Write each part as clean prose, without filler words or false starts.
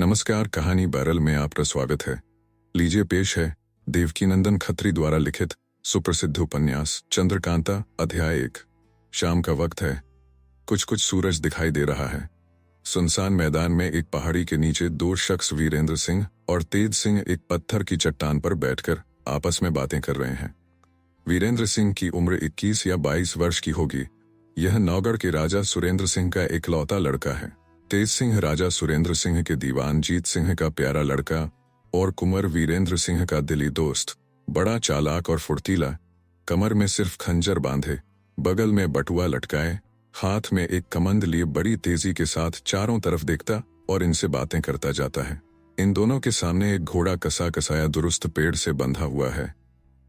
नमस्कार, कहानी बैरल में आपका स्वागत है। लीजिए पेश है देवकीनंदन खत्री द्वारा लिखित सुप्रसिद्ध उपन्यास चंद्रकांता अध्याय 1। शाम का वक्त है। कुछ कुछ सूरज दिखाई दे रहा है। सुनसान मैदान में एक पहाड़ी के नीचे दो शख्स वीरेंद्र सिंह और तेज सिंह एक पत्थर की चट्टान पर बैठकर आपस में बातें कर रहे हैं। वीरेंद्र सिंह की उम्र 21 या 22 वर्ष की होगी। यह नौगढ़ के राजा सुरेंद्र सिंह का इकलौता लड़का है। तेज सिंह राजा सुरेंद्र सिंह के दीवान जीत सिंह का प्यारा लड़का और कुंवर वीरेंद्र सिंह का दिली दोस्त। बड़ा चालाक और फुर्तीला, कमर में सिर्फ खंजर बांधे, बगल में बटुआ लटकाए, हाथ में एक कमंद लिए बड़ी तेजी के साथ चारों तरफ देखता और इनसे बातें करता जाता है। इन दोनों के सामने एक घोड़ा कसा कसाया दुरुस्त पेड़ से बंधा हुआ है।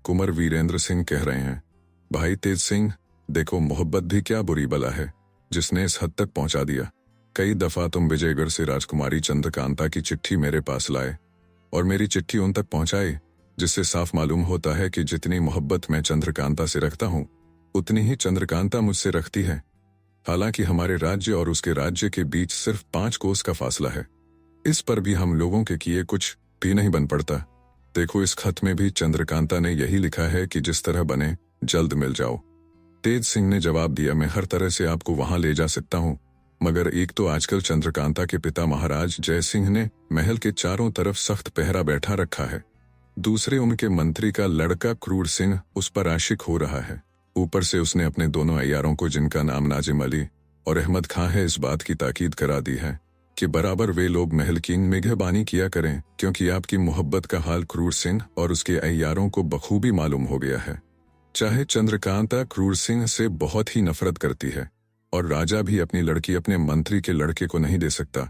कुंवर वीरेंद्र सिंह कह रहे हैं, भाई तेज सिंह, देखो मोहब्बत भी क्या बुरी बला है जिसने इस हद तक पहुंचा दिया। कई दफा तुम विजयगढ़ से राजकुमारी चंद्रकांता की चिट्ठी मेरे पास लाए और मेरी चिट्ठी उन तक पहुंचाई, जिससे साफ मालूम होता है कि जितनी मोहब्बत मैं चंद्रकांता से रखता हूं उतनी ही चंद्रकांता मुझसे रखती है। हालांकि हमारे राज्य और उसके राज्य के बीच सिर्फ 5 कोस का फासला है। इस पर भी हम लोगों के किए कुछ भी नहीं बन पड़ता। देखो, इस खत में भी चंद्रकांता ने यही लिखा है कि जिस तरह बने जल्द मिल जाओ। तेज सिंह ने जवाब दिया, मैं हर तरह से आपको वहां ले जा सकता हूं, मगर एक तो आजकल चंद्रकांता के पिता महाराज जय सिंह ने महल के चारों तरफ सख्त पहरा बैठा रखा है। दूसरे उनके मंत्री का लड़का क्रूर सिंह उस पर आशिक हो रहा है। ऊपर से उसने अपने दोनों अय्यारों को, जिनका नाम नाजिम अली और अहमद खां है, इस बात की ताकीद करा दी है कि बराबर वे लोग महल की निगहबानी किया करें, क्योंकि आपकी मोहब्बत का हाल क्रूर सिंह और उसके अय्यारों को बखूबी मालूम हो गया है। चाहे चंद्रकांता क्रूर सिंह से बहुत ही नफरत करती है और राजा भी अपनी लड़की अपने मंत्री के लड़के को नहीं दे सकता,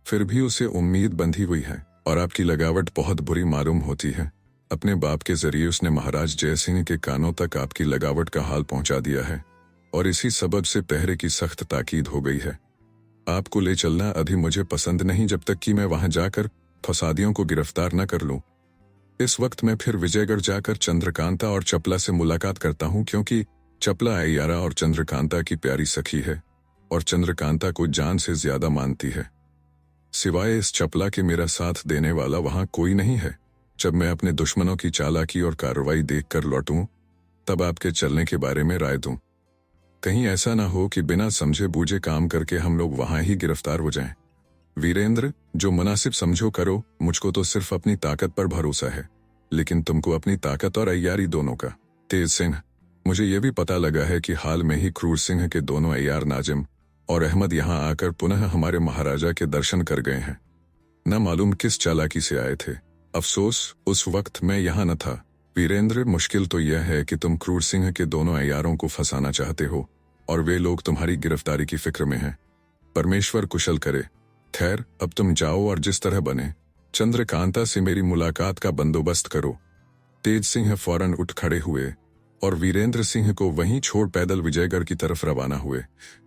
फिर भी उसे उम्मीद बंधी हुई है और आपकी लगावट बहुत बुरी मालूम होती है। अपने बाप के जरिए उसने महाराज जय सिंह के कानों तक आपकी लगावट का हाल पहुंचा दिया है और इसी सबब से पहरे की सख्त ताकीद हो गई है। आपको ले चलना अभी मुझे पसंद नहीं, जब तक कि मैं वहां जाकर फसादियों को गिरफ्तार न कर लूं। इस वक्त मैं फिर विजयगढ़ जाकर चंद्रकांता और चपला से मुलाकात करता हूं, क्योंकि चपला अय्यारा और चंद्रकांता की प्यारी सखी है और चंद्रकांता को जान से ज्यादा मानती है। सिवाय इस चपला के मेरा साथ देने वाला वहां कोई नहीं है। जब मैं अपने दुश्मनों की चालाकी और कार्रवाई देखकर लौटूं, तब आपके चलने के बारे में राय दूं। कहीं ऐसा ना हो कि बिना समझे बूझे काम करके हम लोग वहां ही गिरफ्तार हो जाएं। वीरेंद्र, जो मुनासिब समझो करो। मुझको तो सिर्फ अपनी ताकत पर भरोसा है, लेकिन तुमको अपनी ताकत और अय्यारी दोनों का। तेज सिंह, मुझे यह भी पता लगा है कि हाल में ही क्रूर सिंह के दोनों अय्यार नाजिम और अहमद यहां आकर पुनः हमारे महाराजा के दर्शन कर गए हैं। न मालूम किस चालाकी से आए थे। अफसोस उस वक्त मैं यहां न था। वीरेंद्र, मुश्किल तो यह है कि तुम क्रूर सिंह के दोनों अय्यारों को फंसाना चाहते हो और वे लोग तुम्हारी गिरफ्तारी की फिक्र में हैं। परमेश्वर कुशल करे। खैर, अब तुम जाओ और जिस तरह बने चंद्रकांता से मेरी मुलाकात का बंदोबस्त करो। तेज सिंह फौरन उठ खड़े हुए और वीरेंद्र सिंह को वहीं छोड़ पैदल विजयगढ़ की तरफ रवाना हुए।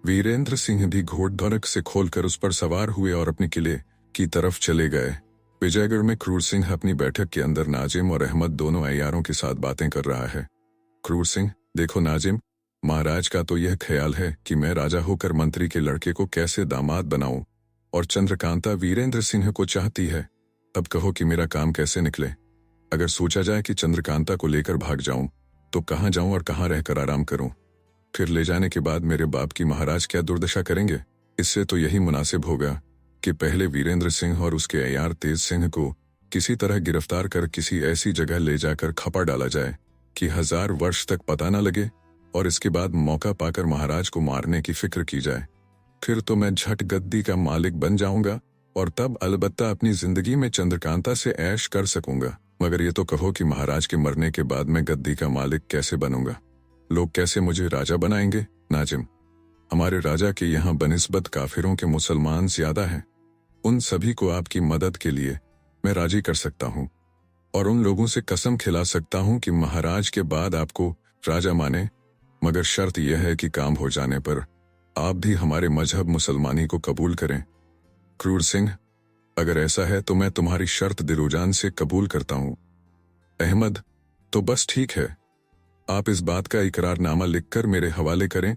वीरेंद्र सिंह भी घोड़धड़क से खोलकर उस पर सवार हुए और अपने किले की तरफ चले गए। विजयगढ़ में क्रूर सिंह अपनी बैठक के अंदर नाजिम और अहमद दोनों अय्यारों के साथ बातें कर रहा है। क्रूर सिंह, देखो नाजिम, महाराज का तो यह ख्याल है कि मैं राजा होकर मंत्री के लड़के को कैसे दामाद बनाऊं, और चंद्रकांता वीरेंद्र सिंह को चाहती है। अब कहो कि मेरा काम कैसे निकले। अगर सोचा जाए कि चंद्रकांता को लेकर भाग जाऊं तो कहां जाऊं और कहां रहकर आराम करूं। फिर ले जाने के बाद मेरे बाप की महाराज क्या दुर्दशा करेंगे। इससे तो यही मुनासिब होगा कि पहले वीरेंद्र सिंह और उसके अय्यार तेज सिंह को किसी तरह गिरफ्तार कर किसी ऐसी जगह ले जाकर खपा डाला जाए कि 1000 वर्ष तक पता न लगे, और इसके बाद मौका पाकर महाराज को मारने की फिक्र की जाए। फिर तो मैं झट गद्दी का मालिक बन जाऊंगा और तब अलबत्ता अपनी जिंदगी में चंद्रकांता से ऐश कर सकूंगा। मगर ये तो कहो कि महाराज के मरने के बाद मैं गद्दी का मालिक कैसे बनूंगा? लोग कैसे मुझे राजा बनाएंगे? नाजिम, हमारे राजा के यहाँ बनिस्बत काफिरों के मुसलमान ज्यादा हैं। उन सभी को आपकी मदद के लिए मैं राजी कर सकता हूँ और उन लोगों से कसम खिला सकता हूँ कि महाराज के बाद आपको राजा माने, मगर शर्त यह है कि काम हो जाने पर आप भी हमारे मजहब मुसलमानी को कबूल करें। क्रूर सिंह, अगर ऐसा है तो मैं तुम्हारी शर्त दिलोजान से कबूल करता हूं। अहमद, तो बस ठीक है, आप इस बात का इकरारनामा लिखकर मेरे हवाले करें।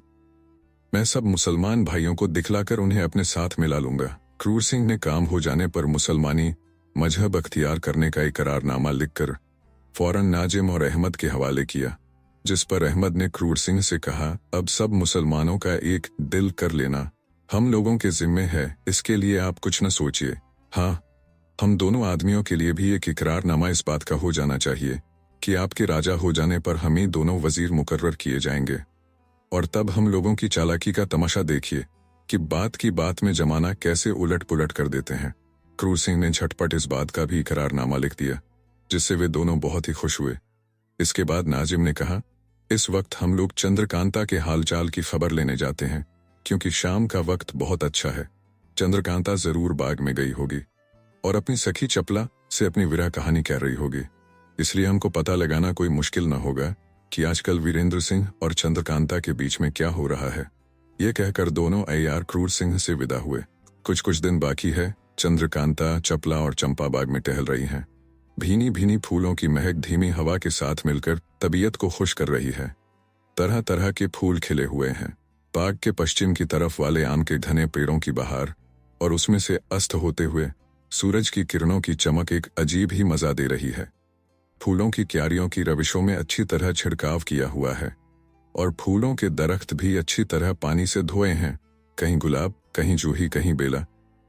मैं सब मुसलमान भाइयों को दिखलाकर उन्हें अपने साथ मिला लूंगा। क्रूर सिंह ने काम हो जाने पर मुसलमानी मजहब अख्तियार करने का इकरारनामा लिखकर फौरन नाजिम और अहमद के हवाले किया, जिस पर अहमद ने क्रूर सिंह से कहा, अब सब मुसलमानों का एक दिल कर लेना हम लोगों के जिम्मे है, इसके लिए आप कुछ न सोचिए। हाँ, हम दोनों आदमियों के लिए भी एक इकरारनामा इस बात का हो जाना चाहिए कि आपके राजा हो जाने पर हम ही दोनों वजीर मुकर्रर किए जाएंगे, और तब हम लोगों की चालाकी का तमाशा देखिए कि बात की बात में जमाना कैसे उलट पुलट कर देते हैं। क्रूर सिंह ने झटपट इस बात का भी इकरारनामा लिख दिया, जिससे वे दोनों बहुत ही खुश हुए। इसके बाद नाजिम ने कहा, इस वक्त हम लोग चंद्रकांता के हालचाल की खबर लेने जाते हैं, क्योंकि शाम का वक्त बहुत अच्छा है। चंद्रकांता जरूर बाग में गई होगी और अपनी सखी चपला से अपनी विरह कहानी कह रही होगी, इसलिए हमको पता लगाना कोई मुश्किल न होगा कि आजकल वीरेंद्र सिंह और चंद्रकांता के बीच में क्या हो रहा है। ये कहकर दोनों अय्यार क्रूर सिंह से विदा हुए। कुछ दिन बाकी है। चंद्रकांता, चपला और चंपा बाग में टहल रही हैं। भीनी भीनी फूलों की महक धीमी हवा के साथ मिलकर तबीयत को खुश कर रही है। तरह तरह के फूल खिले हुए हैं। बाग के पश्चिम की तरफ वाले आम के घने पेड़ों की बहार और उसमें से अस्त होते हुए सूरज की किरणों की चमक एक अजीब ही मजा दे रही है। फूलों की क्यारियों की रविशों में अच्छी तरह छिड़काव किया हुआ है और फूलों के दरख्त भी अच्छी तरह पानी से धोए हैं। कहीं गुलाब, कहीं जूही, कहीं बेला,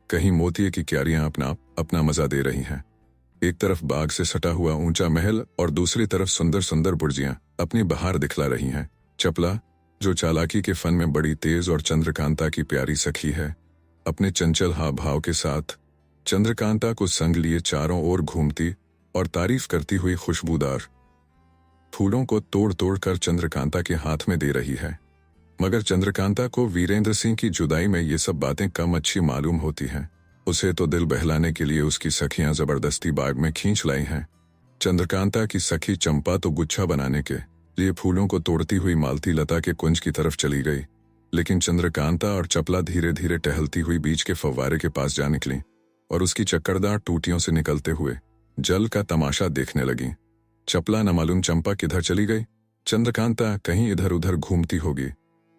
कहीं मोतिये की क्यारियां अपना अपना मजा दे रही हैं। एक तरफ बाग से सटा हुआ ऊंचा महल और दूसरी तरफ सुंदर सुंदर बुर्जियां अपनी बहार दिखला रही हैं। चपला, जो चालाकी के फन में बड़ी तेज और चंद्रकांता की प्यारी सखी है, अपने चंचल हाव भाव के साथ चंद्रकांता को संग लिए चारों ओर घूमती और तारीफ करती हुई खुशबूदार फूलों को तोड़ तोड़ कर चंद्रकांता के हाथ में दे रही है। मगर चंद्रकांता को वीरेंद्र सिंह की जुदाई में ये सब बातें कम अच्छी मालूम होती हैं। उसे तो दिल बहलाने के लिए उसकी सखियां जबरदस्ती बाग में खींच लाई हैं। चंद्रकांता की सखी चंपा तो गुच्छा बनाने के लिए फूलों को तोड़ती हुई मालती लता के कुंज की तरफ चली गई, लेकिन चंद्रकांता और चपला धीरे धीरे टहलती हुई बीच के फव्वारे के पास जा निकली और उसकी चक्करदार टूटियों से निकलते हुए जल का तमाशा देखने लगी। चपला न मालूम चंपा किधर चली गई। चंद्रकांता कहीं इधर उधर घूमती होगी।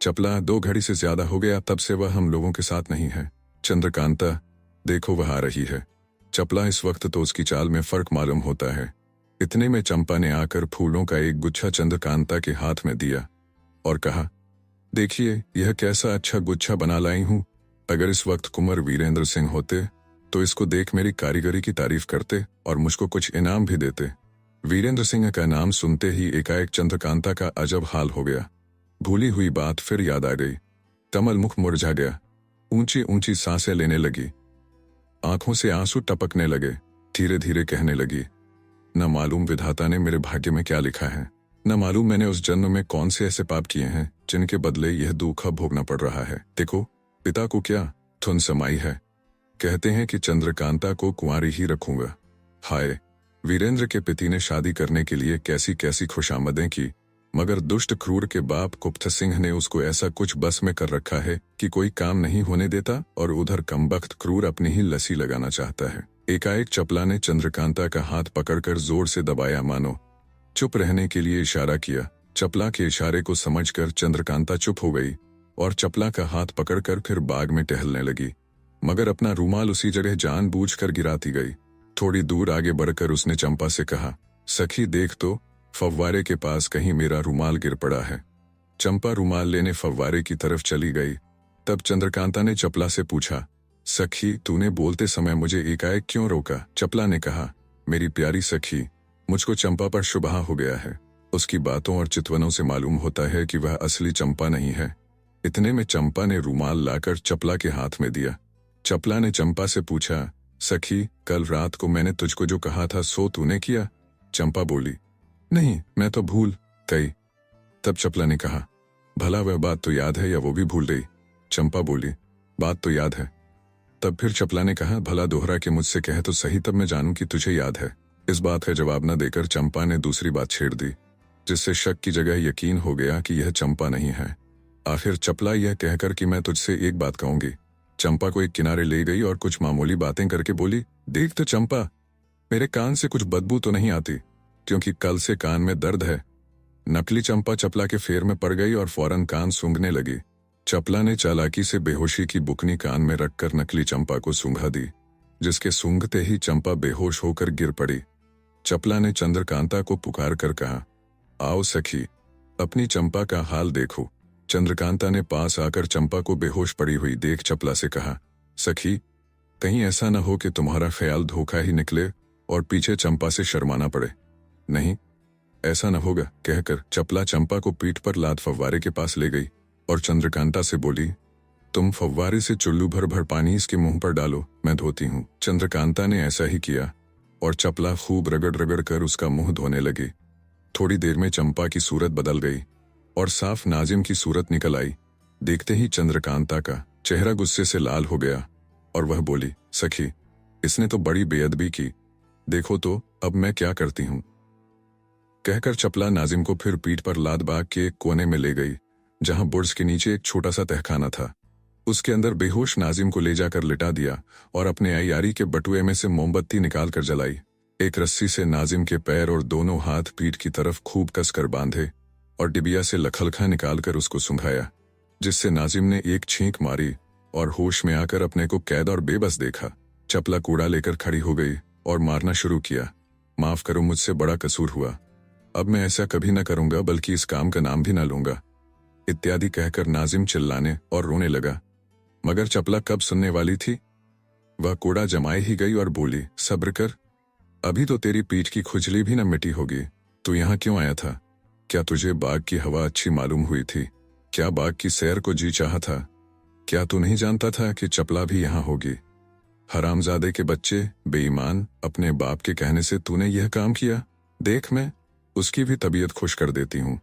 चपला, 2 घड़ी से ज्यादा हो गया, तब से वह हम लोगों के साथ नहीं है। चंद्रकांता, देखो वह आ रही है। चपला, इस वक्त तो उसकी चाल में फर्क मालूम होता है। इतने में चंपा ने आकर फूलों का एक गुच्छा चंद्रकांता के हाथ में दिया और कहा, देखिए यह कैसा अच्छा गुच्छा बना लाई हूं। अगर इस वक्त कुंवर वीरेंद्र सिंह होते तो इसको देख मेरी कारीगरी की तारीफ करते और मुझको कुछ इनाम भी देते। वीरेंद्र सिंह का नाम सुनते ही एकाएक चंद्रकांता का अजब हाल हो गया। भूली हुई बात फिर याद आ गई। कमल मुख मुरझा गया। ऊंची ऊंची सांसें लेने लगी। आंखों से आंसू टपकने लगे। धीरे धीरे कहने लगी, न मालूम विधाता ने मेरे भाग्य में क्या लिखा है, न मालूम मैंने उस जन्म में कौन से ऐसे पाप किए हैं जिनके बदले यह दुख भोगना पड़ रहा है। देखो, पिता को क्या धुन समाई है। कहते हैं कि चंद्रकांता को कुंवारी ही रखूंगा। हाय, वीरेंद्र के पिता ने शादी करने के लिए कैसी कैसी खुशामदें की, मगर दुष्ट क्रूर के बाप कुप्त सिंह ने उसको ऐसा कुछ बस में कर रखा है कि कोई काम नहीं होने देता और उधर कमबख्त क्रूर अपनी ही लसी लगाना चाहता है। एकाएक चपला ने चंद्रकांता का हाथ पकड़कर जोर से दबाया, मानो चुप रहने के लिए इशारा किया। चपला के इशारे को समझकर चंद्रकांता चुप हो गई और चपला का हाथ पकड़कर फिर बाग में टहलने लगी, मगर अपना रूमाल उसी जगह जानबूझकर गिराती गई। थोड़ी दूर आगे बढ़कर उसने चंपा से कहा, सखी देख तो, फव्वारे के पास कहीं मेरा रूमाल गिर पड़ा है। चंपा रूमाल लेने फव्वारे की तरफ चली गई। तब चंद्रकांता ने चपला से पूछा, सखी तूने बोलते समय मुझे एकाएक क्यों रोका? चपला ने कहा, मेरी प्यारी सखी, मुझको चंपा पर शुबहा हो गया है। उसकी बातों और चितवनों से मालूम होता है कि वह असली चंपा नहीं है। इतने में चंपा ने रूमाल लाकर चपला के हाथ में दिया। चपला ने चंपा से पूछा, सखी कल रात को मैंने तुझको जो कहा था सो तूने किया? चंपा बोली, नहीं, मैं तो भूल गई। तब चपला ने कहा, भला वह बात तो याद है या वो भी भूल गई? चंपा बोली, बात तो याद है। तब फिर चपला ने कहा, भला दोहरा के मुझसे कहे तो सही, तब मैं जानूं कि तुझे याद है। इस बात का जवाब न देकर चंपा ने दूसरी बात छेड़ दी, जिससे शक की जगह यकीन हो गया कि यह चंपा नहीं है। आखिर चपला यह कहकर कि मैं तुझसे एक बात कहूंगी, चंपा को एक किनारे ले गई और कुछ मामूली बातें करके बोली, देख तो चंपा, मेरे कान से कुछ बदबू तो नहीं आती, क्योंकि कल से कान में दर्द है। नकली चंपा चपला के फेर में पड़ गई और फौरन कान सूंघने लगी। चपला ने चालाकी से बेहोशी की बुकनी कान में रखकर नकली चंपा को सूंघा दी, जिसके सूंघते ही चंपा बेहोश होकर गिर पड़ी। चपला ने चंद्रकांता को पुकार कर कहा, आओ सखी, अपनी चंपा का हाल देखो। चंद्रकांता ने पास आकर चंपा को बेहोश पड़ी हुई देख चपला से कहा, सखी, कहीं ऐसा न हो कि तुम्हारा ख्याल धोखा ही निकले और पीछे चंपा से शर्माना पड़े। नहीं, ऐसा न होगा, कहकर चपला चंपा को पीठ पर लाद फव्वारे के पास ले गई और चंद्रकांता से बोली, तुम फव्वारे से चुल्लू भर भर पानी इसके मुंह पर डालो, मैं धोती हूँ। चंद्रकांता ने ऐसा ही किया और चपला खूब रगड़ रगड़ कर उसका मुंह धोने लगी। थोड़ी देर में चंपा की सूरत बदल गई और साफ नाजिम की सूरत निकल आई। देखते ही चंद्रकांता का चेहरा गुस्से से लाल हो गया और वह बोली, सखी, इसने तो बड़ी बेअदबी की, देखो तो अब मैं क्या करती हूँ। कहकर चपला नाजिम को फिर पीठ पर लाद बाग के एक कोने में ले गई, जहां बुर्ज के नीचे एक छोटा सा तहखाना था। उसके अंदर बेहोश नाजिम को ले जाकर लिटा दिया और अपने अयारी के बटुए में से मोमबत्ती निकालकर जलाई। एक रस्सी से नाजिम के पैर और दोनों हाथ पीठ की तरफ खूब कसकर बांधे और डिबिया से लखलखा निकालकर उसको सूंघाया, जिससे नाजिम ने एक छींक मारी और होश में आकर अपने को कैद और बेबस देखा। चपला कूड़ा लेकर खड़ी हो गई और मारना शुरू किया, माफ करो, मुझसे बड़ा कसूर हुआ, अब मैं ऐसा कभी न करूंगा, बल्कि इस काम का नाम भी न लूंगा, इत्यादि कहकर नाजिम चिल्लाने और रोने लगा। मगर चपला कब सुनने वाली थी। वह कूड़ा जमाए ही गई और बोली, सब्र कर, अभी तो तेरी पीठ की खुजली भी न मिटी होगी। तू यहाँ क्यों आया था? क्या तुझे बाग की हवा अच्छी मालूम हुई थी? क्या बाग की सैर को जी चाहा था? क्या तू नहीं जानता था कि चपला भी यहाँ होगी? हरामजादे के बच्चे, बेईमान, अपने बाप के कहने से तूने यह काम किया। देख, मैं उसकी भी तबीयत खुश कर देती हूँ।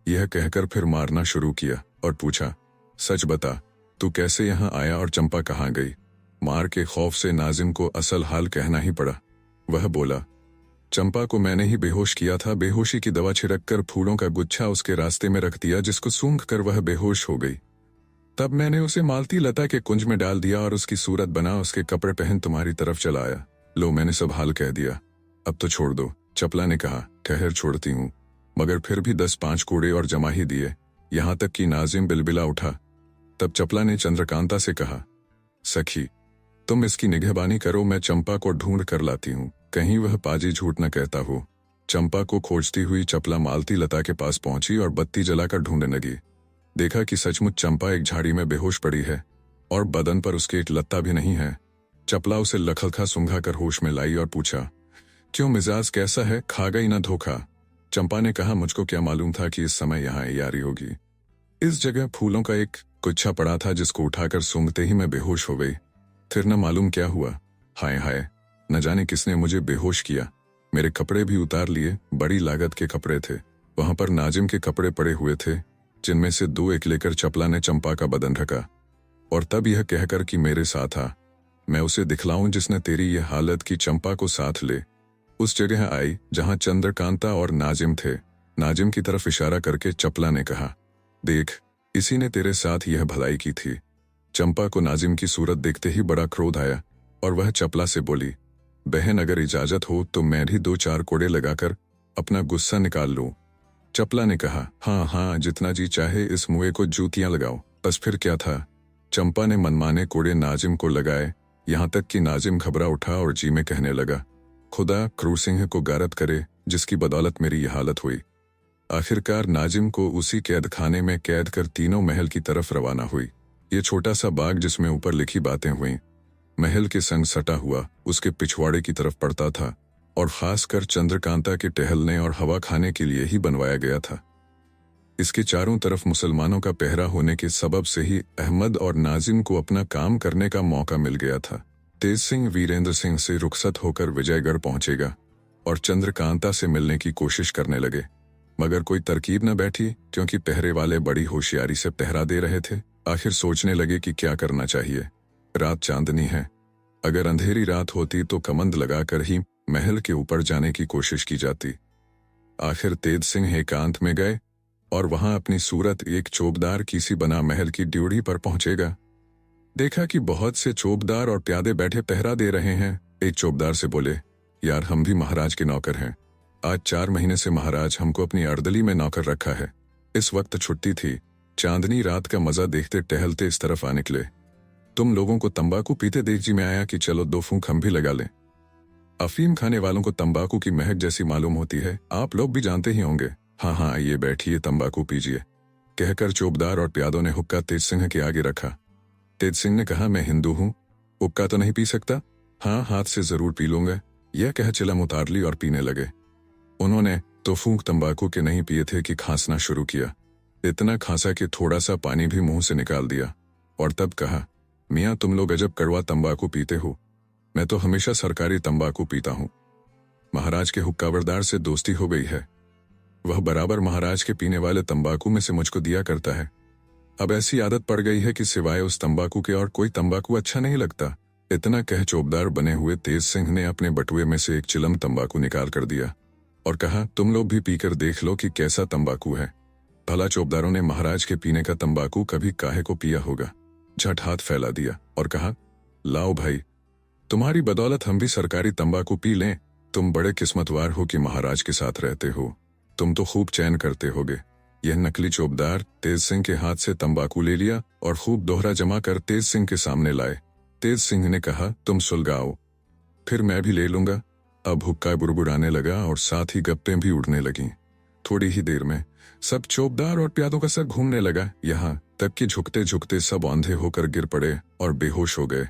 यह कहकर फिर मारना शुरू किया और पूछा, सच बता, तू कैसे यहाँ आया और चंपा कहाँ गई? मार के खौफ से नाजिम को असल हाल कहना ही पड़ा। वह बोला, चंपा को मैंने ही बेहोश किया था, बेहोशी की दवा छिड़ककर फूलों का गुच्छा उसके रास्ते में रख दिया, जिसको सूंघ कर वह बेहोश हो गई। तब मैंने उसे मालती लता के कुंज में डाल दिया और उसकी सूरत बना उसके कपड़े पहन तुम्हारी तरफ चला आया। लो, मैंने सब हाल कह दिया, अब तो छोड़ दो। चपला ने कहा, ठहर, छोड़ती हूँ, मगर फिर भी 10-5 कूड़े और जमा ही दिए, यहाँ तक कि नाजिम बिलबिला उठा। तब चपला ने चंद्रकांता से कहा, सखी, तुम इसकी निगहबानी करो, मैं चंपा को ढूंढ कर लाती हूँ, कहीं वह पाजी झूठ न कहता हो। चंपा को खोजती हुई चपला मालती लता के पास पहुंची और बत्ती जलाकर ढूंढने लगी। देखा कि सचमुच चंपा एक झाड़ी में बेहोश पड़ी है और बदन पर उसके एक लत्ता भी नहीं है। चपला उसे लखलखा सूंघा कर होश में लाई और पूछा, क्यों, मिजाज कैसा है, खा गई न धोखा? चंपा ने कहा, मुझको क्या मालूम था कि इस समय यहाँ यारी होगी। इस जगह फूलों का एक गुच्छा पड़ा था, जिसको उठाकर सूंघते ही मैं बेहोश हो गई। फिर न मालूम क्या हुआ, हाय हाय, न जाने किसने मुझे बेहोश किया। मेरे कपड़े भी उतार लिए, बड़ी लागत के कपड़े थे। वहां पर नाजिम के कपड़े पड़े हुए थे, जिनमें से 2 एक लेकर चपला ने चंपा का बदन ढका और तब यह कहकर कि मेरे साथ आ, मैं उसे दिखलाऊं जिसने तेरी ये हालत की, चंपा को साथ ले। उस जगह आई जहां चंद्रकांता और नाजिम थे। नाजिम की तरफ इशारा करके चपला ने कहा, देख, इसी ने तेरे साथ यह भलाई की थी। चंपा को नाजिम की सूरत देखते ही बड़ा क्रोध आया और वह चपला से बोली, बहन, अगर इजाजत हो तो मैं भी 2-4 कोड़े लगाकर अपना गुस्सा निकाल लूं। चपला ने कहा, हाँ हाँ, जितना जी चाहे, इस मुए को जूतियां लगाओ। बस फिर क्या था, चंपा ने मनमाने कोड़े नाजिम को लगाए, यहाँ तक कि नाजिम घबरा उठा और जी में कहने लगा, खुदा क्रूर सिंह को गारत करे, जिसकी बदौलत मेरी यह हालत हुई। आखिरकार नाजिम को उसी कैद खाने में कैद कर तीनों महल की तरफ रवाना हुई। ये छोटा सा बाग जिसमें ऊपर लिखी बातें हुई, महल के संग सटा हुआ उसके पिछवाड़े की तरफ पड़ता था और खासकर चंद्रकांता के टहलने और हवा खाने के लिए ही बनवाया गया था। इसके चारों तरफ मुसलमानों का पहरा होने के सबब से ही अहमद और नाजिम को अपना काम करने का मौका मिल गया था। तेज सिंह वीरेंद्र सिंह से रुखसत होकर विजयगढ़ पहुंचेगा और चंद्रकांता से मिलने की कोशिश करने लगे, मगर कोई तरकीब न बैठी, क्योंकि पहरे वाले बड़ी होशियारी से पहरा दे रहे थे। आखिर सोचने लगे कि क्या करना चाहिए। रात चांदनी है, अगर अंधेरी रात होती तो कमंद लगाकर ही महल के ऊपर जाने की कोशिश की जाती। आखिर तेज सिंह एकांत में गए और वहां अपनी सूरत एक चौबदार की सी बना महल की ड्योढ़ी पर पहुंचेगा। देखा कि बहुत से चौबदार और प्यादे बैठे पहरा दे रहे हैं। एक चौबदार से बोले, यार, हम भी महाराज के नौकर हैं। आज 4 महीने से महाराज हमको अपनी अर्दली में नौकर रखा है। इस वक्त छुट्टी थी, चांदनी रात का मजा देखते टहलते इस तरफ आ निकले। तुम लोगों को तंबाकू पीते देख जी मैं आया कि चलो 2 फूंक हम भी लगा लें। अफीम खाने वालों को तंबाकू की महक जैसी मालूम होती है, आप लोग भी जानते ही होंगे। हाँ हाँ आइए बैठिए, तंबाकू पीजिए, कहकर चौबदार और प्यादों ने हुक्का तेज सिंह के आगे रखा। तेज सिंह ने कहा, मैं हिंदू हूं, हुक्का तो नहीं पी सकता। हाँ हाथ से जरूर पी लूंगा, यह कह चिलम उतार ली और पीने लगे। उन्होंने तो फूंक तंबाकू के नहीं पिए थे कि खांसना शुरू किया। इतना खांसा कि थोड़ा सा पानी भी मुंह से निकाल दिया और तब कहा, मियाँ तुम लोग अजब कड़वा तंबाकू पीते हो, मैं तो हमेशा सरकारी तंबाकू पीता हूं। महाराज के हुक्कावरदार से दोस्ती हो गई है, वह बराबर महाराज के पीने वाले तंबाकू में से मुझको दिया करता है। अब ऐसी आदत पड़ गई है कि सिवाय उस तंबाकू के और कोई तंबाकू अच्छा नहीं लगता। इतना कह चौबदार बने हुए तेज सिंह ने अपने बटुए में से एक चिलम तंबाकू निकाल कर दिया और कहा, तुम लोग भी पीकर देख लो कि कैसा तंबाकू है। भला चौबदारों ने महाराज के पीने का तंबाकू कभी काहे को पिया होगा। झट हाथ फैला दिया और कहा, लाओ भाई, तुम्हारी बदौलत हम भी सरकारी तंबाकू पी लें। तुम बड़े किस्मतवार हो कि महाराज के साथ रहते हो, तुम तो खूब चैन करते होगे। यह नकली चौबदार तेज सिंह के हाथ से तंबाकू ले लिया और खूब दोहरा जमा कर तेज सिंह के सामने लाए। तेज सिंह ने कहा, तुम सुलगाओ, फिर मैं भी ले लूंगा। अब हुक्का बुड़बुड़ाने लगा और साथ ही गप्पें भी उड़ने लगीं। थोड़ी ही देर में सब चौबदार और प्यादों का सर घूमने लगा, यहाँ तक कि झुकते झुकते सब आंधे होकर गिर पड़े और बेहोश हो गए।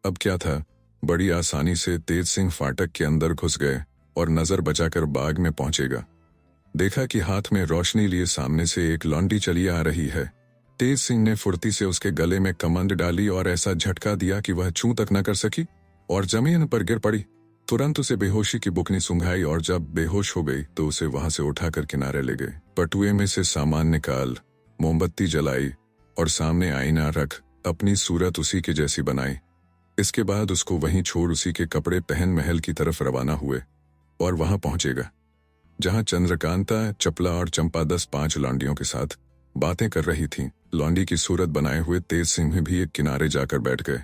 अब क्या था, बड़ी आसानी से तेज सिंह फाटक के अंदर घुस गए और नजर बचाकर बाग में पहुंचेगा। देखा कि हाथ में रोशनी लिए सामने से एक लौंडी चली आ रही है। तेज सिंह ने फुर्ती से उसके गले में कमंड डाली और ऐसा झटका दिया कि वह चूं तक न कर सकी और जमीन पर गिर पड़ी। तुरंत उसे बेहोशी की बुकनी सूंघाई और जब बेहोश हो गई तो उसे वहां से उठाकर किनारे ले गए। पटुए में से सामान निकाल, मोमबत्ती जलाई और सामने आईना रख अपनी सूरत उसी के जैसी बनाई। इसके बाद उसको वहीं छोड़ उसी के कपड़े पहन महल की तरफ रवाना हुए और वहां पहुंचेगा जहां चंद्रकांता, चपला और चंपा 10-5 लौंडियों के साथ बातें कर रही थीं। लौंडी की सूरत बनाए हुए तेज सिंह भी एक किनारे जाकर बैठ गए।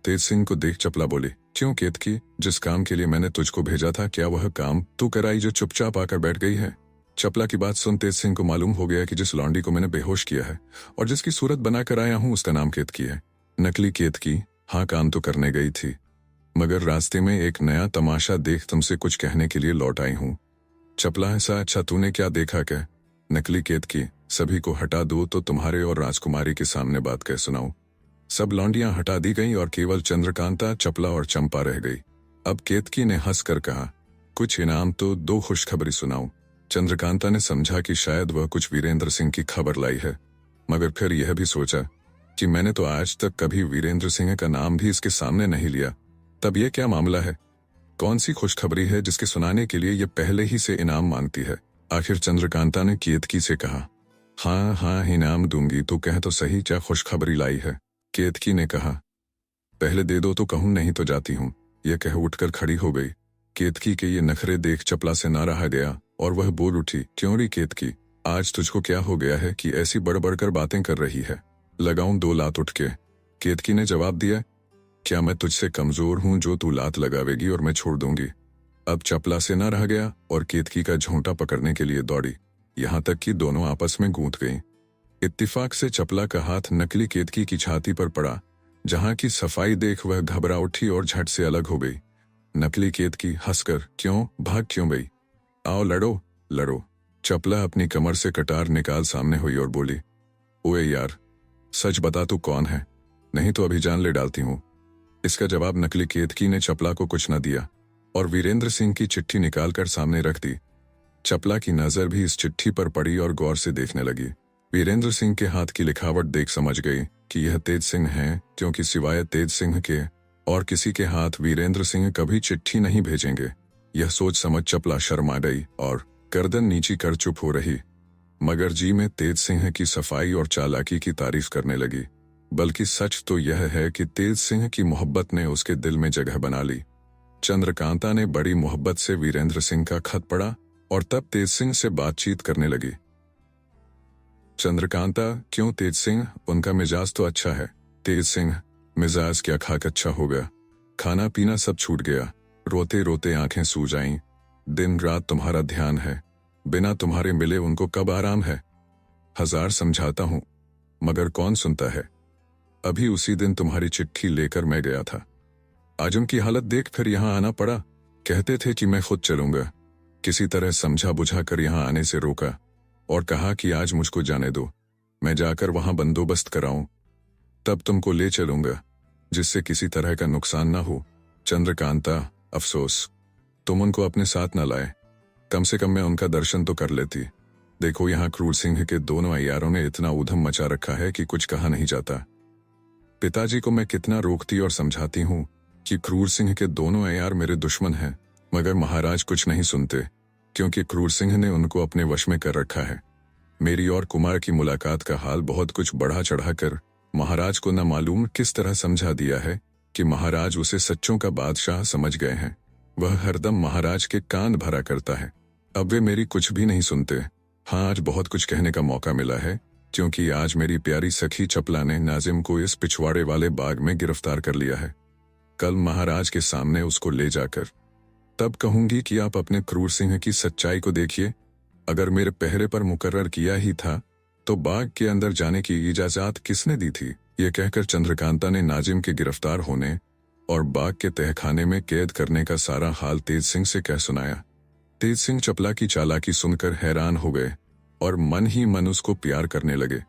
तेज सिंह को देख चपला बोली, क्यों केतकी, जिस काम के लिए मैंने तुझको भेजा था क्या वह काम तू कराई जो चुपचाप आकर बैठ गई है। चपला की बात सुन तेज सिंह को मालूम हो गया कि जिस लौंडी को मैंने बेहोश किया है और जिसकी सूरत बनाकर आया हूं उसका नाम केतकी है। नकली केतकी, हाँ काम तो करने गई थी, मगर रास्ते में एक नया तमाशा देख तुमसे कुछ कहने के लिए लौट आई हूं। चपला, ऐसा अच्छा तूने क्या देखा क्या? नकली केतकी, सभी को हटा दो तो तुम्हारे और राजकुमारी के सामने बात कह सुनाऊं। सब लौंडियां हटा दी गईं और केवल चंद्रकांता, चपला और चंपा रह गई। अब केतकी ने हंसकर कहा, कुछ इनाम तो दो, खुशखबरी सुनाऊं। चंद्रकांता ने समझा कि शायद वह कुछ वीरेंद्र सिंह की खबर लाई है, मगर फिर यह भी सोचा कि मैंने तो आज तक कभी वीरेंद्र सिंह का नाम भी इसके सामने नहीं लिया, तब यह क्या मामला है? कौन सी खुशखबरी है जिसके सुनाने के लिए यह पहले ही से इनाम मांगती है? आखिर चंद्रकांता ने केतकी से कहा, हाँ हाँ इनाम दूंगी, तो कह तो सही क्या खुशखबरी लाई है। केतकी ने कहा, पहले दे दो तो कहूं, नहीं तो जाती हूं। यह कह उठकर खड़ी हो गई। केतकी के ये नखरे देख चपला से ना रहा गया और वह बोल उठी, क्यों री केतकी, आज तुझको क्या हो गया है कि ऐसी बढ़ बढ़कर बातें कर रही है? लगाऊं 2 लात उठ के? केतकी ने जवाब दिया, क्या मैं तुझसे कमजोर हूं जो तू लात लगावेगी और मैं छोड़ दूंगी? अब चपला से न रह गया और केतकी का झोंटा पकड़ने के लिए दौड़ी, यहां तक कि दोनों आपस में गूंथ गईं। इत्तिफाक से चपला का हाथ नकली केतकी की छाती पर पड़ा, जहां की सफाई देख वह घबरा उठी और झट से अलग हो गई। नकली केतकी हंसकर, क्यों, भाग क्यों गई? आओ लड़ो लड़ो। चपला अपनी कमर से कटार निकाल सामने हुई और बोली, ओए यार, सच बता तू कौन है, नहीं तो अभी जान ले डालती हूं। इसका जवाब नकली केतकी ने चपला को कुछ न दिया और वीरेंद्र सिंह की चिट्ठी निकालकर सामने रख दी। चपला की नजर भी इस चिट्ठी पर पड़ी और गौर से देखने लगी। वीरेंद्र सिंह के हाथ की लिखावट देख समझ गई कि यह तेज सिंह हैं, क्योंकि सिवाय तेज सिंह के और किसी के हाथ वीरेंद्र सिंह कभी चिट्ठी नहीं भेजेंगे। यह सोच समझ चपला शर्मा गई और गर्दन नीची कर चुप हो रही, मगर जी में तेज सिंह की सफाई और चालाकी की तारीफ करने लगी। बल्कि सच तो यह है कि तेज सिंह की मोहब्बत ने उसके दिल में जगह बना ली। चंद्रकांता ने बड़ी मोहब्बत से वीरेंद्र सिंह का खत पढ़ा और तब तेज सिंह से बातचीत करने लगी। चंद्रकांता, क्यों तेज सिंह, उनका मिजाज तो अच्छा है। तेज सिंह, मिजाज क्या खाक अच्छा होगा, खाना पीना सब छूट गया, रोते रोते आंखें सूज आईं। दिन रात तुम्हारा ध्यान है, बिना तुम्हारे मिले उनको कब आराम है? 1000 समझाता हूं, मगर कौन सुनता है। अभी उसी दिन तुम्हारी चिट्ठी लेकर मैं गया था। आज उनकी हालत देख फिर यहाँ आना पड़ा। कहते थे कि मैं खुद चलूंगा। किसी तरह समझा बुझा कर यहाँ आने से रोका और कहा कि आज मुझको जाने दो, मैं जाकर वहां बंदोबस्त कराऊं, तब तुमको ले चलूंगा, जिससे किसी तरह का नुकसान ना हो। चंद्रकांता, अफसोस तुम उनको अपने साथ न लाए। कम से कम मैं उनका दर्शन तो कर लेती। देखो, यहाँ क्रूर सिंह के दोनों अय्यारों ने इतना ऊधम मचा रखा है कि कुछ कहा नहीं जाता। पिताजी को मैं कितना रोकती और समझाती हूँ कि क्रूर सिंह के दोनों अय्यार मेरे दुश्मन हैं, मगर महाराज कुछ नहीं सुनते, क्योंकि क्रूर सिंह ने उनको अपने वश में कर रखा है। मेरी और कुमार की मुलाकात का हाल बहुत कुछ बढ़ा चढ़ाकर महाराज को न मालूम किस तरह समझा दिया है कि महाराज उसे सच्चों का बादशाह समझ गए हैं। वह हरदम महाराज के कान भरा करता है। अब वे मेरी कुछ भी नहीं सुनते। हाँ, आज बहुत कुछ कहने का मौका मिला है, क्योंकि आज मेरी प्यारी सखी चपला ने नाजिम को इस पिछवाड़े वाले बाग में गिरफ्तार कर लिया है। कल महाराज के सामने उसको ले जाकर तब कहूंगी कि आप अपने क्रूर सिंह की सच्चाई को देखिए। अगर मेरे पहरे पर मुकर्रर किया ही था तो बाग के अंदर जाने की इजाजत किसने दी थी। ये कहकर चंद्रकांता ने नाजिम के गिरफ्तार होने और बाग के तहखाने में कैद करने का सारा हाल तेज सिंह से कह सुनाया। तेज सिंह चपला की चालाकी सुनकर हैरान हो गए और मन ही मन उसको प्यार करने लगे।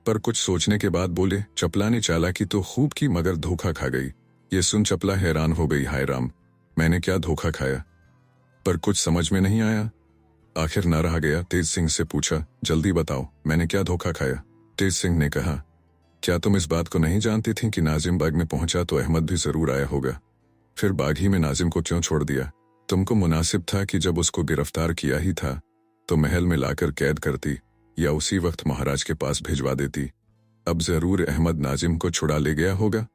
पर कुछ सोचने के बाद बोले, चपला ने चालाकी तो खूब की मगर धोखा खा गई। ये सुन चपला हैरान हो गई। हाय राम, मैंने क्या धोखा खाया? पर कुछ समझ में नहीं आया। आखिर न रहा गया, तेज सिंह से पूछा, जल्दी बताओ, मैंने क्या धोखा खाया? तेज सिंह ने कहा, क्या तुम इस बात को नहीं जानती थी कि नाजिम बाग में पहुंचा तो अहमद भी जरूर आया होगा? फिर बाग ही में नाजिम को क्यों छोड़ दिया? तुमको मुनासिब था कि जब उसको गिरफ्तार किया ही था तो महल में लाकर कैद करती या उसी वक्त महाराज के पास भिजवा देती। अब जरूर अहमद नाजिम को छुड़ा ले गया होगा।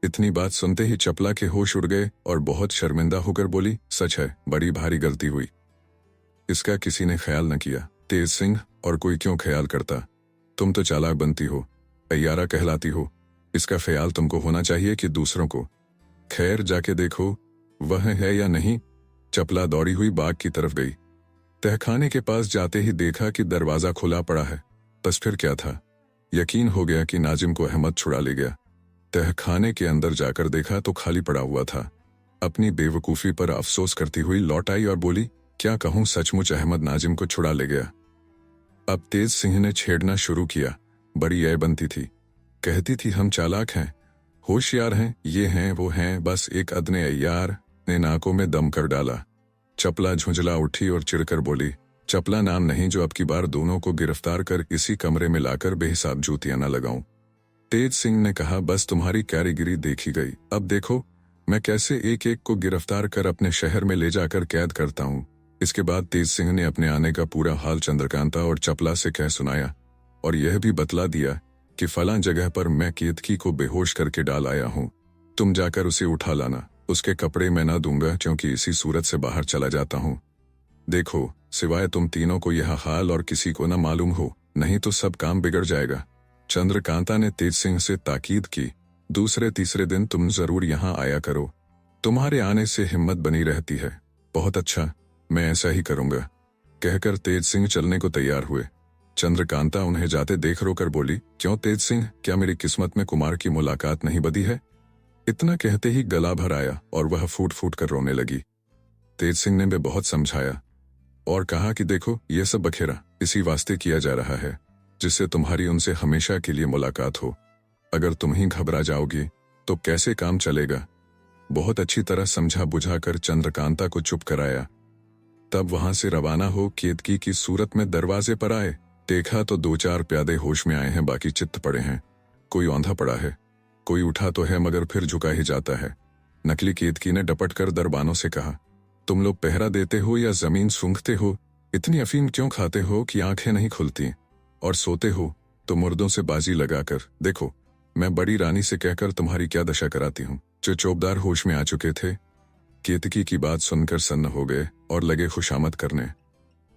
इतनी बात सुनते ही चपला के होश उड़ गए और बहुत शर्मिंदा होकर बोली, सच है, बड़ी भारी गलती हुई। इसका किसी ने ख्याल न किया। तेज सिंह, और कोई क्यों ख्याल करता? तुम तो चालाक बनती हो, अय्यारा कहलाती हो। इसका ख्याल तुमको होना चाहिए कि दूसरों को। खैर, जाके देखो वह है या नहीं। चपला दौड़ी हुई बाग की तरफ गई। तहखाने के पास जाते ही देखा कि दरवाजा खुला पड़ा है। बस फिर क्या था, यकीन हो गया कि नाजिम को अहमद छुड़ा ले गया। तहखाने के अंदर जाकर देखा तो खाली पड़ा हुआ था। अपनी बेवकूफी पर अफसोस करती हुई लौट आई और बोली, क्या कहूं, सचमुच अहमद नाजिम को छुड़ा ले गया। अब तेज सिंह ने छेड़ना शुरू किया। बड़ी ऐ बनती थी, कहती थी हम चालाक हैं, होशियार हैं, ये हैं वो हैं, बस एक अदने अय्यार ने नाकों में दम कर डाला। चपला झुंझला उठी और चिढ़कर बोली, चपला नाम नहीं जो अब की बार दोनों को गिरफ्तार कर इसी कमरे में लाकर बेहिसाब जूतियां न लगाऊं। तेज सिंह ने कहा, बस तुम्हारी कारीगिरी देखी गई। अब देखो मैं कैसे एक एक को गिरफ्तार कर अपने शहर में ले जाकर कैद करता हूँ। इसके बाद तेज सिंह ने अपने आने का पूरा हाल चंद्रकांता और चपला से कह सुनाया और यह भी बतला दिया कि फलां जगह पर मैं केतकी को बेहोश करके डाल आया हूँ। तुम जाकर उसे उठा लाना। उसके कपड़े मैं न दूंगा, क्योंकि इसी सूरत से बाहर चला जाता हूँ। देखो, सिवाय तुम तीनों को यह हाल और किसी को न मालूम हो, नहीं तो सब काम बिगड़ जाएगा। चंद्रकांता ने तेज सिंह से ताकीद की, दूसरे तीसरे दिन तुम जरूर यहाँ आया करो। तुम्हारे आने से हिम्मत बनी रहती है। बहुत अच्छा, मैं ऐसा ही करूंगा, कहकर तेज सिंह चलने को तैयार हुए। चंद्रकांता उन्हें जाते देख रोकर बोली, क्यों तेज सिंह, क्या मेरी किस्मत में कुमार की मुलाकात नहीं बदी है? इतना कहते ही गला भर आया और वह फूट फूट कर रोने लगी। तेज सिंह ने भी बहुत समझाया और कहा कि देखो, यह सब बखेरा इसी वास्ते किया जा रहा है जिससे तुम्हारी उनसे हमेशा के लिए मुलाकात हो। अगर तुम ही घबरा जाओगी तो कैसे काम चलेगा? बहुत अच्छी तरह समझा बुझाकर चंद्रकांता को चुप कराया। तब वहां से रवाना हो केतकी की सूरत में दरवाजे पर आए। देखा तो दो चार प्यादे होश में आए हैं, बाकी चित्त पड़े हैं। कोई औंधा पड़ा है, कोई उठा तो है मगर फिर झुका ही जाता है। नकली केतकी ने डपट कर दरबानों से कहा, तुम लोग पहरा देते हो या जमीन सूंघते हो? इतनी अफीम क्यों खाते हो कि आंखें नहीं खुलती? और सोते हो तो मुर्दों से बाजी लगाकर। देखो, मैं बड़ी रानी से कहकर तुम्हारी क्या दशा कराती हूँ। जो चौबदार होश में आ चुके थे केतकी की बात सुनकर सन्न हो गए और लगे खुशामद करने।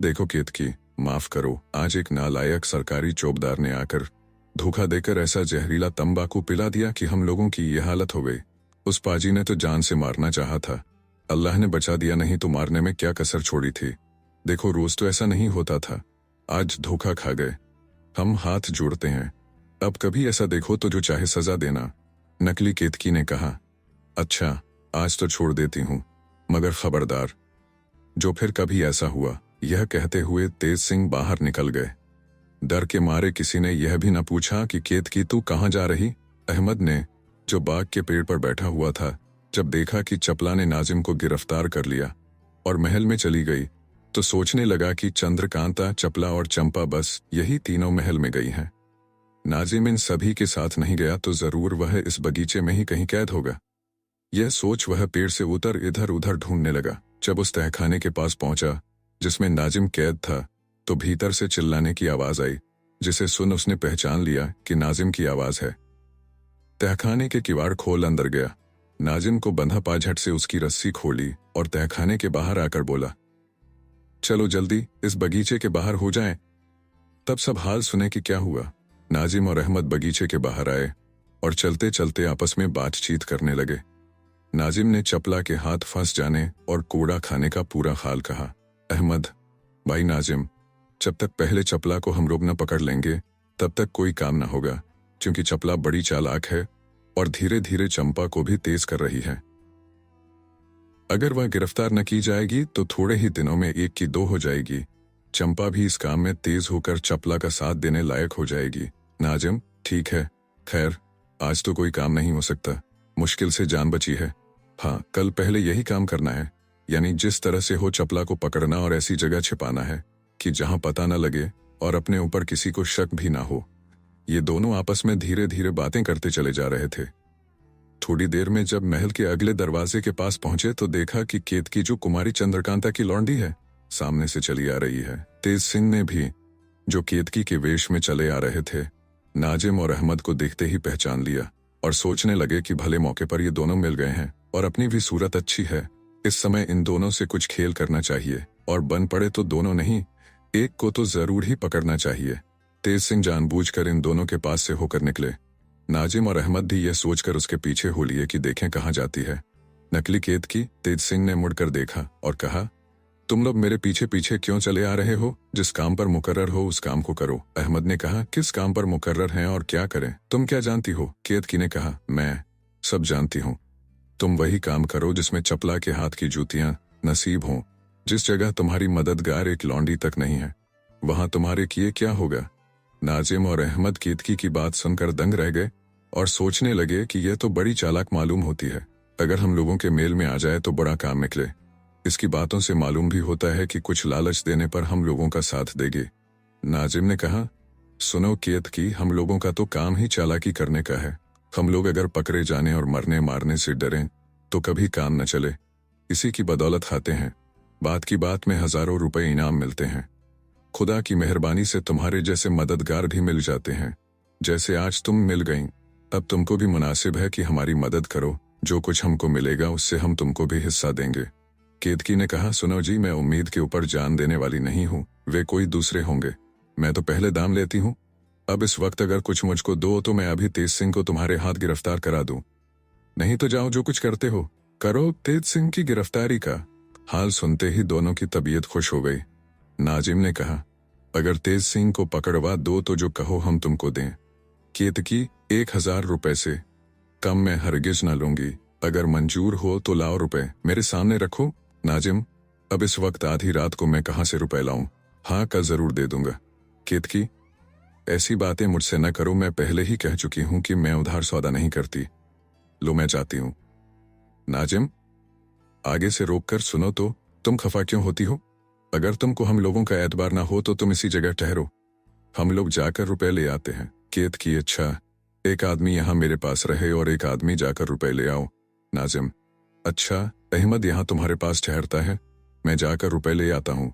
देखो केतकी, माफ करो, आज एक नालायक सरकारी चौबदार ने आकर धोखा देकर ऐसा जहरीला तंबाकू पिला दिया कि हम लोगों की यह हालत हो गई। उस पाजी ने तो जान से मारना चाहा था, अल्लाह ने बचा दिया, नहीं तो मारने में क्या कसर छोड़ी थी। देखो, रोज तो ऐसा नहीं होता था, आज धोखा खा गए। हम हाथ जोड़ते हैं, अब कभी ऐसा देखो तो जो चाहे सजा देना। नकली केतकी ने कहा, अच्छा आज तो छोड़ देती हूं, मगर खबरदार जो फिर कभी ऐसा हुआ। यह कहते हुए तेज सिंह बाहर निकल गए। डर के मारे किसी ने यह भी न पूछा कि केतकी तू कहाँ जा रही। अहमद ने, जो बाग के पेड़ पर बैठा हुआ था, जब देखा कि चपला ने नाजिम को गिरफ्तार कर लिया और महल में चली गई, तो सोचने लगा कि चंद्रकांता, चपला और चंपा बस यही तीनों महल में गई हैं। नाजिम इन सभी के साथ नहीं गया तो जरूर वह इस बगीचे में ही कहीं कैद होगा। यह सोच वह पेड़ से उतर इधर उधर ढूंढने लगा। जब उस तहखाने के पास पहुंचा जिसमें नाजिम कैद था, तो भीतर से चिल्लाने की आवाज आई, जिसे सुन उसने पहचान लिया कि नाजिम की आवाज है। तहखाने के किवाड़ खोल अंदर गया। नाजिम को बंधा पा झट से उसकी रस्सी खोली और तहखाने के बाहर आकर बोला, चलो जल्दी इस बगीचे के बाहर हो जाएं। तब सब हाल सुने कि क्या हुआ। नाजिम और अहमद बगीचे के बाहर आए और चलते चलते आपस में बातचीत करने लगे। नाजिम ने चपला के हाथ फंस जाने और कोड़ा खाने का पूरा हाल कहा। अहमद, भाई नाजिम, जब तक पहले चपला को हम लोग न पकड़ लेंगे तब तक कोई काम न होगा, क्योंकि चपला बड़ी चालाक है और धीरे धीरे चंपा को भी तेज कर रही है। अगर वह गिरफ्तार न की जाएगी तो थोड़े ही दिनों में एक की दो हो जाएगी। चंपा भी इस काम में तेज होकर चपला का साथ देने लायक हो जाएगी। नाजिम, ठीक है, खैर आज तो कोई काम नहीं हो सकता, मुश्किल से जान बची है। हाँ, कल पहले यही काम करना है, यानी जिस तरह से हो चपला को पकड़ना और ऐसी जगह छिपाना है कि जहां पता न लगे और अपने ऊपर किसी को शक भी ना हो। ये दोनों आपस में धीरे धीरे बातें करते चले जा रहे थे। थोड़ी देर में जब महल के अगले दरवाजे के पास पहुंचे तो देखा कि केतकी, जो कुमारी चंद्रकांता की लौंडी है, सामने से चली आ रही है। तेज सिंह ने भी, जो केतकी के वेश में चले आ रहे थे, नाजिम और अहमद को देखते ही पहचान लिया और सोचने लगे कि भले मौके पर ये दोनों मिल गए हैं और अपनी भी सूरत अच्छी है, इस समय इन दोनों से कुछ खेल करना चाहिए और बन पड़े तो दोनों नहीं, एक को तो जरूर ही पकड़ना चाहिए। तेज सिंह जानबूझकर इन दोनों के पास से होकर निकले। नाजिम और अहमद भी यह सोचकर उसके पीछे हो लिए कि देखें कहाँ जाती है नकली केतकी। तेज सिंह ने मुड़कर देखा और कहा, तुम लोग मेरे पीछे पीछे क्यों चले आ रहे हो? जिस काम पर मुकर्रर हो उस काम को करो। अहमद ने कहा, किस काम पर मुकर्रर हैं और क्या करें? तुम क्या जानती हो? केतकी ने कहा, मैं सब जानती हूँ। तुम वही काम करो जिसमें चपला के हाथ की जूतियां नसीब हों। जिस जगह तुम्हारी मददगार एक लौंडी तक नहीं है, वहां तुम्हारे किए क्या होगा? नाजिम और अहमद केतकी की बात सुनकर दंग रह गए और सोचने लगे कि यह तो बड़ी चालाक मालूम होती है। अगर हम लोगों के मेल में आ जाए तो बड़ा काम निकले। इसकी बातों से मालूम भी होता है कि कुछ लालच देने पर हम लोगों का साथ देगी। नाजिम ने कहा, सुनो केतकी, हम लोगों का तो काम ही चालाकी करने का है। हम लोग अगर पकड़े जाने और मरने मारने से डरें तो कभी काम न चले। इसी की बदौलत खाते हैं। बात की बात में हजारों रुपए इनाम मिलते हैं। खुदा की मेहरबानी से तुम्हारे जैसे मददगार भी मिल जाते हैं, जैसे आज तुम मिल गईं। अब तुमको भी मुनासिब है कि हमारी मदद करो। जो कुछ हमको मिलेगा उससे हम तुमको भी हिस्सा देंगे। केतकी ने कहा, सुनो जी, मैं उम्मीद के ऊपर जान देने वाली नहीं हूँ, वे कोई दूसरे होंगे। मैं तो पहले दाम लेती हूँ। अब इस वक्त अगर कुछ मुझको दो तो मैं अभी तेज सिंह को तुम्हारे हाथ गिरफ्तार करा दूं। नहीं तो जाओ, जो कुछ करते हो करो। तेज सिंह की गिरफ्तारी का हाल सुनते ही दोनों की तबीयत खुश हो गई। नाजिम ने कहा, अगर तेज सिंह को पकड़वा दो तो जो कहो हम तुमको दें। केतकी, 1000 रुपए से कम मैं हरगिज न लूंगी। अगर मंजूर हो तो लाओ रुपए, मेरे सामने रखो। नाजिम, अब इस वक्त आधी रात को मैं कहां से रुपए लाऊं? हाँ, कल जरूर दे दूंगा। केतकी, ऐसी बातें मुझसे न करो, मैं पहले ही कह चुकी हूं कि मैं उधार सौदा नहीं करती। लो, मैं जाती हूं। नाजिम, आगे से रोककर सुनो तो, तुम खफा क्यों होती हो? अगर तुमको हम लोगों का एतबार ना हो तो तुम इसी जगह ठहरो, हम लोग जाकर रुपए ले आते हैं। केतकी, अच्छा, एक आदमी यहाँ मेरे पास रहे और एक आदमी जाकर रुपए ले आओ। नाजिम, अच्छा, अहमद यहाँ तुम्हारे पास ठहरता है, मैं जाकर रुपए ले आता हूँ।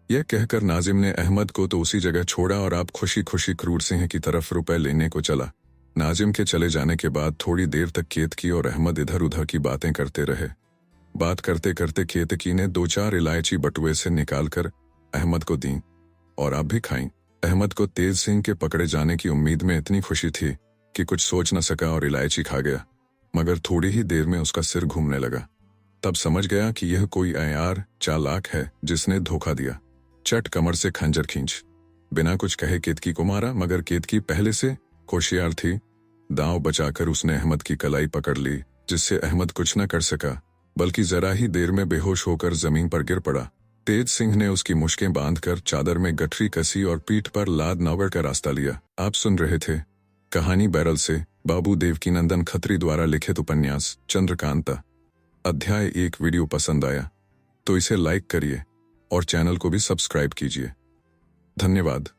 यह कहकर नाजिम ने अहमद को तो उसी जगह छोड़ा और आप खुशी खुशी क्रूर सिंह की तरफ रुपए लेने को चला। नाजिम के चले जाने के बाद थोड़ी देर तक केतकी और अहमद इधर उधर की बातें करते रहे। बात करते करते केतकी ने 2-4 इलायची बटुए से निकालकर अहमद को दी और आप भी खाई। अहमद को तेज सिंह के पकड़े जाने की उम्मीद में इतनी खुशी थी कि कुछ सोच न सका और इलायची खा गया, मगर थोड़ी ही देर में उसका सिर घूमने लगा। तब समझ गया कि यह कोई अयार चालाक है जिसने धोखा दिया। चट कमर से खंजर खींच बिना कुछ कहे केतकी को मारा, मगर केतकी पहले से होशियार थी। दांव बचाकर उसने अहमद की कलाई पकड़ ली, जिससे अहमद कुछ न कर सका, बल्कि जरा ही देर में बेहोश होकर जमीन पर गिर पड़ा। तेज सिंह ने उसकी मुश्कें बांधकर चादर में गठरी कसी और पीठ पर लाद नौगढ़ का रास्ता लिया। आप सुन रहे थे कहानी बैरल से बाबू देवकीनंदन खत्री द्वारा लिखित उपन्यास चंद्रकांता। अध्याय 1। वीडियो पसंद आया तो इसे लाइक करिए और चैनल को भी सब्सक्राइब कीजिए। धन्यवाद।